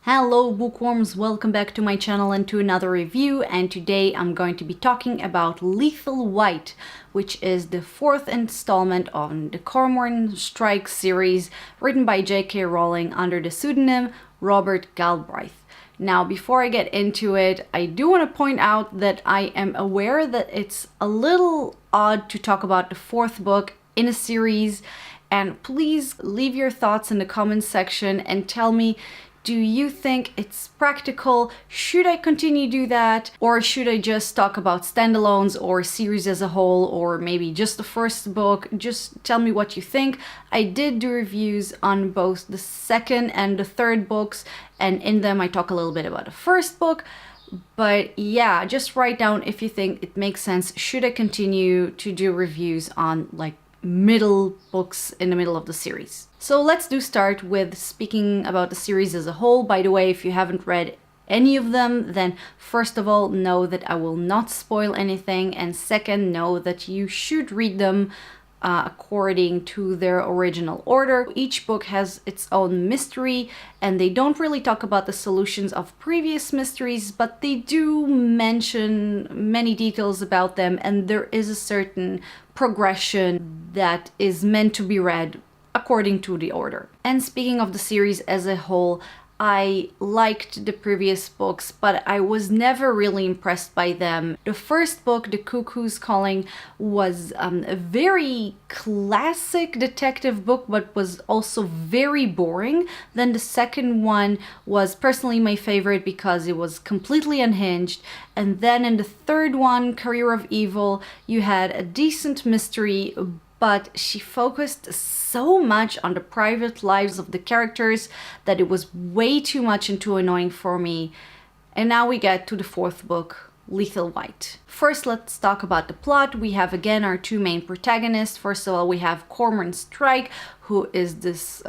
Hello bookworms, welcome back to my channel and to another review, and today I'm going to be talking about Lethal White, which is the fourth installment of the Cormoran Strike series written by J.K. Rowling under the pseudonym Robert Galbraith. Now, before I get into it, I do want to point out that I am aware that it's a little odd to talk about the fourth book in a series, and please leave your thoughts in the comments section and tell me, do you think it's practical? Should I continue to do that? Or should I just talk about standalones or series as a whole, or maybe just the first book? Just tell me what you think. I did do reviews on both the second and the third books, and in them I talk a little bit about the first book. But yeah, just write down if you think it makes sense. Should I continue to do reviews on like middle books in the middle of the series? So let's start with speaking about the series as a whole. By the way, if you haven't read any of them, then first of all, know that I will not spoil anything, and second, know that you should read them according to their original order. Each book has its own mystery, and they don't really talk about the solutions of previous mysteries, but they do mention many details about them, and there is a certain progression that is meant to be read according to the order. And speaking of the series as a whole, I liked the previous books, but I was never really impressed by them. The first book, The Cuckoo's Calling, was a very classic detective book, but was also very boring. Then the second one was personally my favorite because it was completely unhinged. And then in the third one, Career of Evil, you had a decent mystery, but she focused so much on the private lives of the characters that it was way too much and too annoying for me. And now we get to the fourth book, Lethal White. First, let's talk about the plot. We have again our two main protagonists. First of all, we have Cormoran Strike, who is this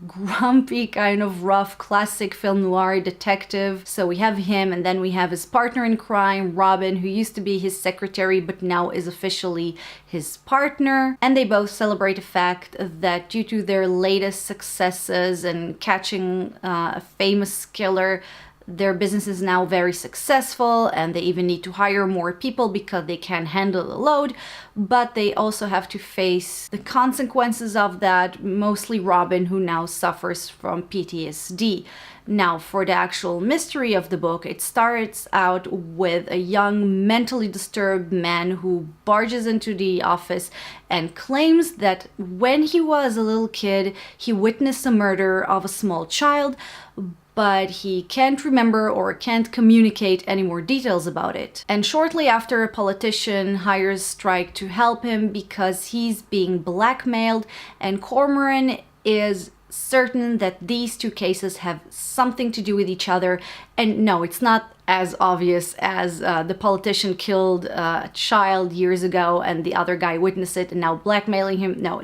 grumpy, kind of rough, classic film noir detective. So we have him, and then we have his partner in crime, Robin, who used to be his secretary, but now is officially his partner. And they both celebrate the fact that due to their latest successes and catching a famous killer, their business is now very successful, and they even need to hire more people because they can't handle the load, but they also have to face the consequences of that, mostly Robin, who now suffers from PTSD. Now, for the actual mystery of the book, it starts out with a young, mentally disturbed man who barges into the office and claims that when he was a little kid, he witnessed the murder of a small child, but he can't remember or can't communicate any more details about it. And shortly after, a politician hires Strike to help him because he's being blackmailed, and Cormoran is certain that these two cases have something to do with each other. And no, it's not as obvious as the politician killed a child years ago and the other guy witnessed it and now blackmailing him. No,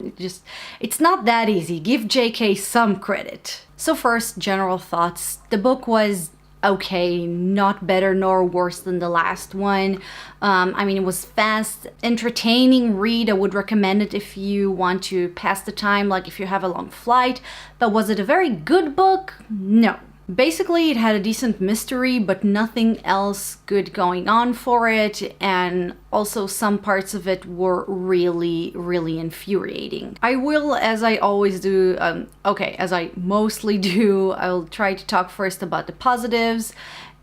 it's not that easy. Give JK some credit. So first, general thoughts. The book was okay, not better nor worse than the last one. I mean, it was fast, entertaining read. I would recommend it if you want to pass the time, like if you have a long flight. But was it a very good book? No. Basically, it had a decent mystery, but nothing else good going on for it, and also some parts of it were really, really infuriating. I will, as I always do, as I mostly do, I'll try to talk first about the positives.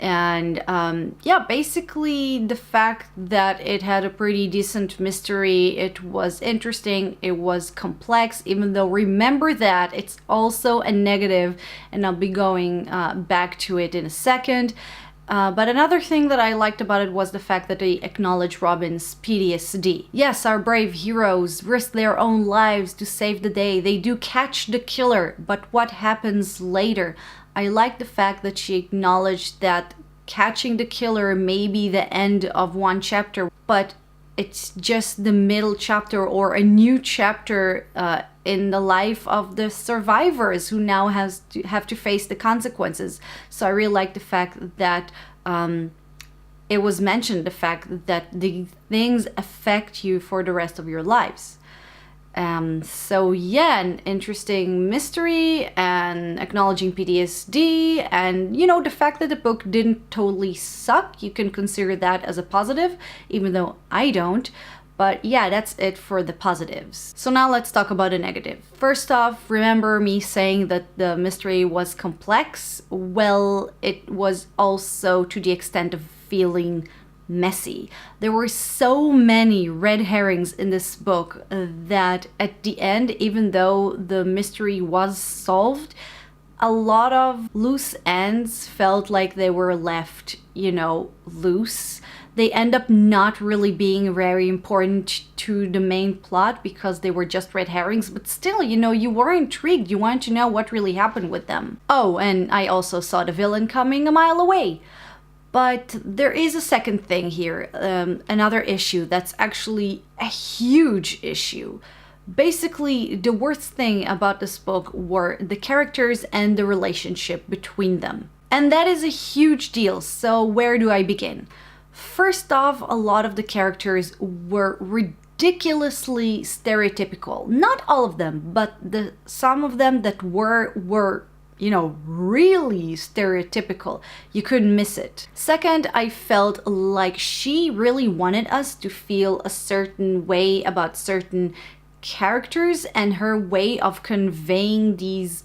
And yeah, basically the fact that it had a pretty decent mystery, it was interesting, it was complex, even though remember that it's also a negative, and I'll be going back to it in a second. But another thing that I liked about it was the fact that they acknowledge Robin's PTSD. Yes, our brave heroes risk their own lives to save the day. They do catch the killer, but what happens later? I like the fact that she acknowledged that catching the killer may be the end of one chapter, but it's just the middle chapter or a new chapter in the life of the survivors who now have to face the consequences. So I really like the fact that it was mentioned, the fact that the things affect you for the rest of your lives. So yeah, an interesting mystery and acknowledging PTSD, and you know, the fact that the book didn't totally suck, you can consider that as a positive, even though I don't. But yeah, that's it for the positives. So now let's talk about the negative. First off, remember me saying that the mystery was complex? Well, it was also to the extent of feeling messy. There were so many red herrings in this book that at the end, even though the mystery was solved, a lot of loose ends felt like they were left, you know, loose. They end up not really being very important to the main plot because they were just red herrings, but still, you know, you were intrigued. You wanted to know what really happened with them. Oh, and I also saw the villain coming a mile away. But there is a second thing here, another issue that's actually a huge issue. Basically, the worst thing about this book were the characters and the relationship between them. And that is a huge deal, so where do I begin? First off, a lot of the characters were ridiculously stereotypical. Not all of them, but some of them that were you know, really stereotypical. You couldn't miss it. Second, I felt like she really wanted us to feel a certain way about certain characters, and her way of conveying these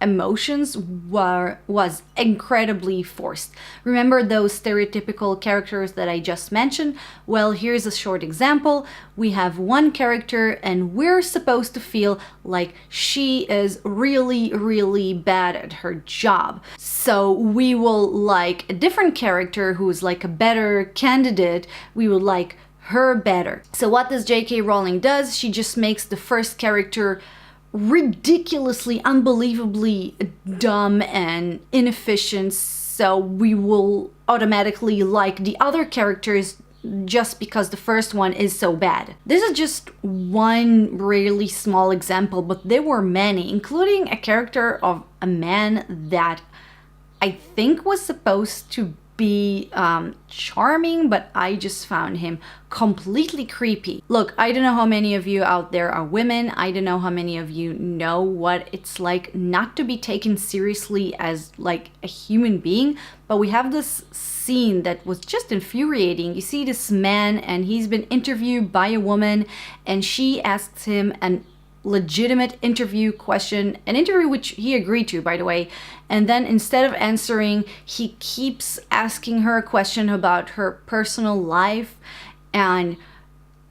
emotions was incredibly forced. Remember those stereotypical characters that I just mentioned? Well, here's a short example. We have one character and we're supposed to feel like she is really, really bad at her job. So we will like a different character who's like a better candidate. We will like her better. So what does J.K. Rowling does? She just makes the first character ridiculously, unbelievably dumb and inefficient, so we will automatically like the other characters just because the first one is so bad. This is just one really small example, but there were many, including a character of a man that I think was supposed to be charming, but I just found him completely creepy. Look, I don't know how many of you out there are women. I don't know how many of you know what it's like not to be taken seriously as like a human being, but we have this scene that was just infuriating. You see this man and he's been interviewed by a woman and she asks him an legitimate interview question, an interview which he agreed to, by the way, and then instead of answering, he keeps asking her a question about her personal life, and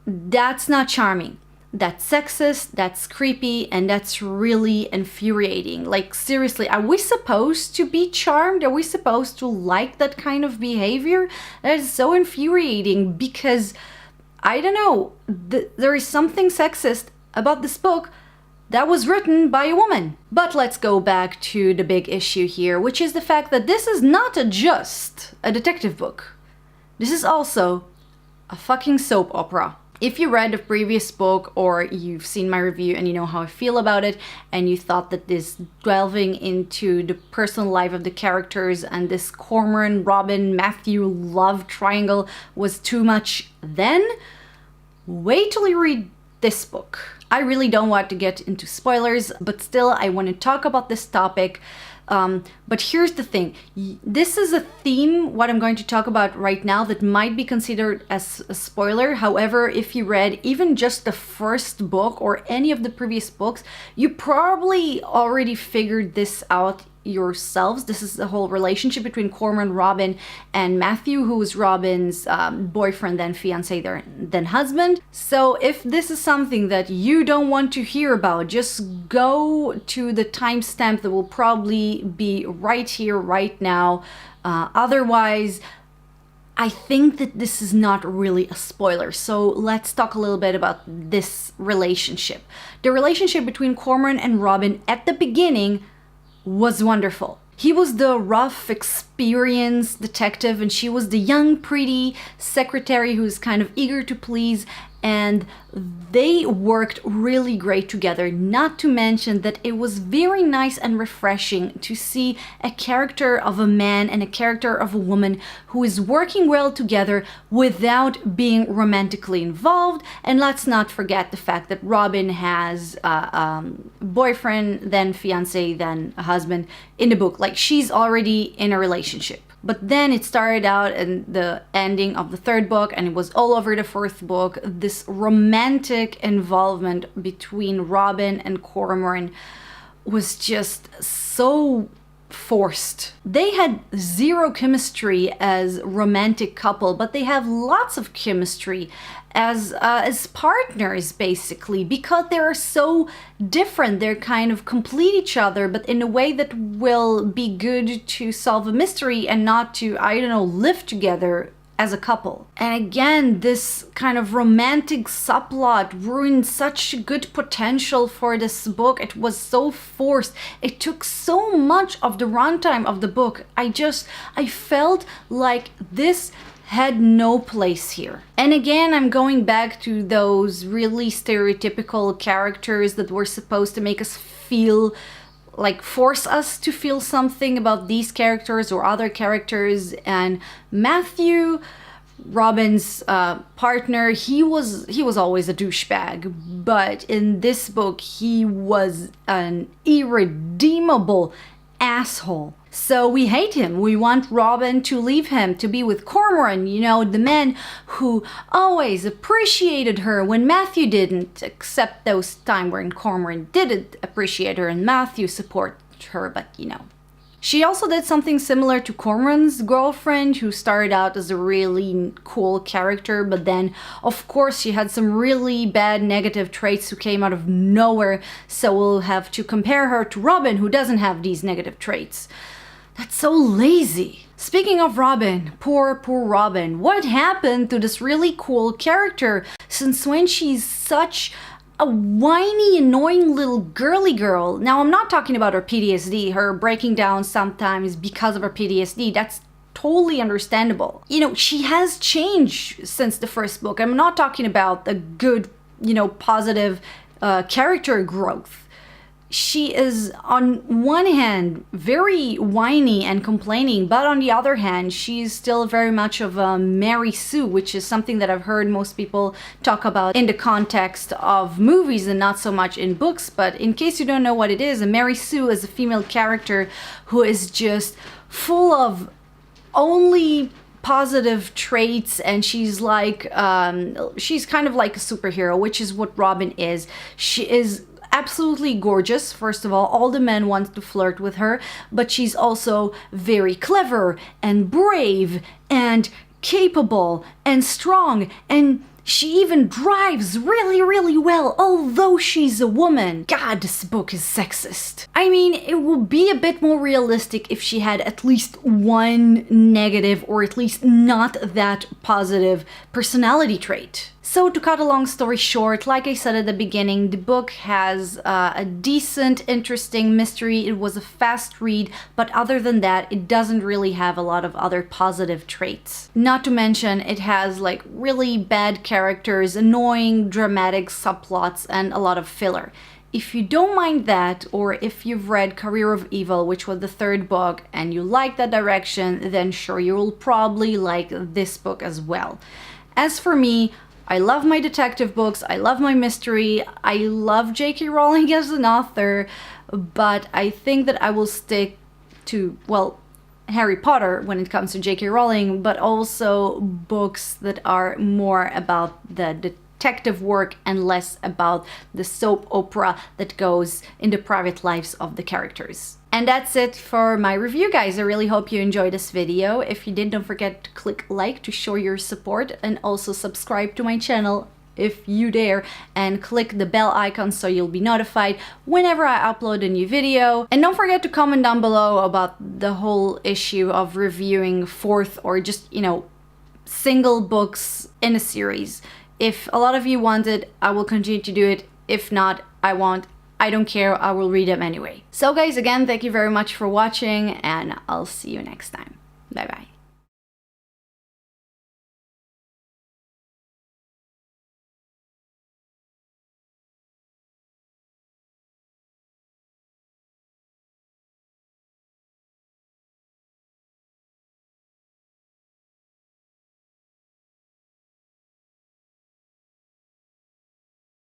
that's not charming. That's sexist, that's creepy, and that's really infuriating. Like, seriously, are we supposed to be charmed? Are we supposed to like that kind of behavior? That is so infuriating because, I don't know, there is something sexist about this book that was written by a woman. But let's go back to the big issue here, which is the fact that this is not just a detective book. This is also a fucking soap opera. If you read the previous book or you've seen my review and you know how I feel about it, and you thought that this delving into the personal life of the characters and this Cormoran, Robin, Matthew love triangle was too much, then wait till you read this book. I really don't want to get into spoilers, but still I want to talk about this topic. But here's the thing. This is a theme, what I'm going to talk about right now, that might be considered as a spoiler. However, if you read even just the first book or any of the previous books, you probably already figured this out yourselves. This is the whole relationship between Corman, Robin, and Matthew, who is Robin's boyfriend, then fiance, then husband. So if this is something that you don't want to hear about, just go to the timestamp that will probably be right here, right now. Otherwise, I think that this is not really a spoiler. So let's talk a little bit about this relationship. The relationship between Cormoran and Robin at the beginning was wonderful. He was the rough, experienced detective and she was the young, pretty secretary who's kind of eager to please. and they worked really great together. Not to mention that it was very nice and refreshing to see a character of a man and a character of a woman who is working well together without being romantically involved. And let's not forget the fact that Robin has a boyfriend, then fiance, then a husband in the book. Like, she's already in a relationship. But then it started out in the ending of the third book, and it was all over the fourth book, this romantic involvement between Robin and Cormoran was just so forced. They had zero chemistry as romantic couple, but they have lots of chemistry as partners, basically, because they're so different. They're kind of complete each other, but in a way that will be good to solve a mystery and not to, I don't know, live together as a couple. And again, this kind of romantic subplot ruined such good potential for this book. It was so forced. It took so much of the runtime of the book. I felt like this had no place here. And again, I'm going back to those really stereotypical characters that were supposed to make us feel, like, force us to feel something about these characters or other characters. And Matthew, Robin's partner, he was always a douchebag, but in this book he was an irredeemable asshole. So we hate him. We want Robin to leave him, to be with Cormoran, you know, the man who always appreciated her when Matthew didn't, except those times when Cormoran didn't appreciate her and Matthew supported her, but you know. She also did something similar to Cormoran's girlfriend, who started out as a really cool character, but then, of course, she had some really bad negative traits who came out of nowhere, so we'll have to compare her to Robin, who doesn't have these negative traits. That's so lazy. Speaking of Robin, poor Robin. What happened to this really cool character? Since when she's such a whiny, annoying little girly girl. Now, I'm not talking about her PTSD, her breaking down sometimes because of her PTSD. That's totally understandable. You know, she has changed since the first book. I'm not talking about the good, you know, positive character growth. She is, on one hand, very whiny and complaining, but on the other hand, she's still very much of a Mary Sue, which is something that I've heard most people talk about in the context of movies and not so much in books. But in case you don't know what it is, a Mary Sue is a female character who is just full of only positive traits, and she's like, she's kind of like a superhero, which is what Robin is. She is absolutely gorgeous. First of all the men want to flirt with her, but she's also very clever and brave and capable and strong, and she even drives really, really well, although she's a woman. God, this book is sexist. I mean, it would be a bit more realistic if she had at least one negative, or at least not that positive personality trait. So to cut a long story short, like I said at the beginning, the book has a decent, interesting mystery. It was a fast read, but other than that, it doesn't really have a lot of other positive traits. Not to mention, it has like really bad characters, annoying, dramatic subplots, and a lot of filler. If you don't mind that, or if you've read Career of Evil, which was the third book, and you like that direction, then sure, you will probably like this book as well. As for me, I love my detective books, I love my mystery, I love J.K. Rowling as an author, but I think that I will stick to, well, Harry Potter when it comes to J.K. Rowling, but also books that are more about the detective work and less about the soap opera that goes in the private lives of the characters. And that's it for my review, guys. I really hope you enjoyed this video. If you did, don't forget to click like to show your support, and also subscribe to my channel if you dare, and click the bell icon so you'll be notified whenever I upload a new video. And don't forget to comment down below about the whole issue of reviewing fourth or just, you know, single books in a series. If a lot of you want it, I will continue to do it. If not, I won't. I don't care, I will read them anyway. So guys, again, thank you very much for watching, and I'll see you next time. Bye bye.